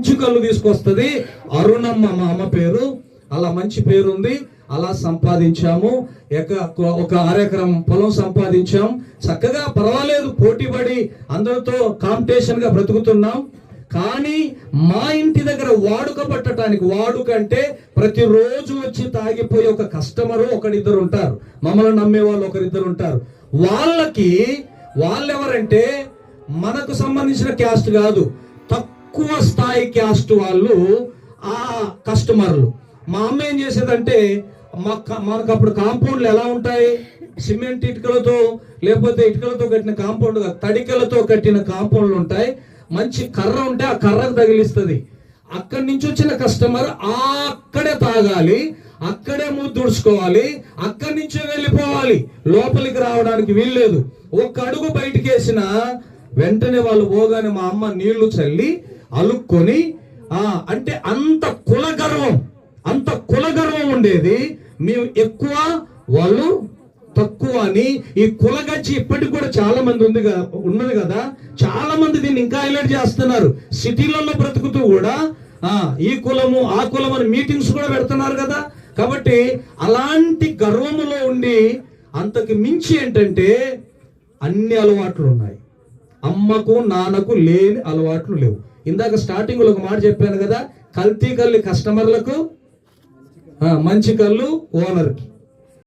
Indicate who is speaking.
Speaker 1: మంచి కళ్ళు తీసుకొస్తుంది. అరుణమ్మ మా అమ్మ పేరు, అలా మంచి పేరు ఉంది. అలా సంపాదించాము. ఒక 6 ఎకరం పొలం సంపాదించాం. చక్కగా పర్వాలేదు, పోటీపడి అందరితో కాంపిటీషన్ గా బ్రతుకుతున్నాం. కానీ మా ఇంటి దగ్గర వాడుక పట్టడానికి, వాడుకంటే ప్రతిరోజు వచ్చి తాగిపోయే ఒక కస్టమరు ఒకరిద్దరు ఉంటారు. మమ్మల్ని నమ్మే వాళ్ళు ఒకరిద్దరు ఉంటారు. వాళ్ళెవరంటే మనకు సంబంధించిన క్యాస్ట్ కాదు, తక్కువ స్థాయి క్యాస్ట్ వాళ్ళు ఆ కస్టమర్లు. మా అమ్మ ఏం చేసేదంటే, మనకు అప్పుడు కాంపౌండ్లు ఎలా ఉంటాయి, సిమెంట్ ఇటుకలతో లేకపోతే ఇటుకలతో కట్టిన కాంపౌండ్, తడికలతో కట్టిన కాంపౌండ్లు ఉంటాయి. మంచి కర్ర ఉంటే ఆ కర్రకు తగిలిస్తుంది. అక్కడి నుంచి వచ్చిన కస్టమర్ అక్కడే తాగాలి, అక్కడే ముద్దుడుచుకోవాలి, అక్కడి నుంచే వెళ్ళిపోవాలి, లోపలికి రావడానికి వీల్లేదు. ఒక్క అడుగు బయటికి వేసిన వెంటనే వాళ్ళు పోగానే మా అమ్మ నీళ్లు చల్లి అలుక్కొని, అంటే అంత కులగర్వం ఉండేది. మేము ఎక్కువ, వాళ్ళు తక్కువ అని. ఈ కులగచ్చి ఇప్పటికి కూడా చాలా మంది ఉన్నది కదా, చాలా మంది దీన్ని ఇంకా హైలైట్ చేస్తున్నారు. సిటీలలో బ్రతుకుతూ కూడా ఈ కులము ఆ కులం అని మీటింగ్స్ కూడా పెడుతున్నారు కదా. కాబట్టి అలాంటి గర్వములో ఉండి, అంతకు మించి ఏంటంటే అన్ని అలవాట్లు ఉన్నాయి. అమ్మకు నాన్నకు లేని అలవాట్లు లేవు. ఇందాక స్టార్టింగ్ లో ఒక మాట చెప్పాను కదా, కల్తీ కళ్ళు కస్టమర్లకు, మంచి కళ్ళు ఓనర్కి.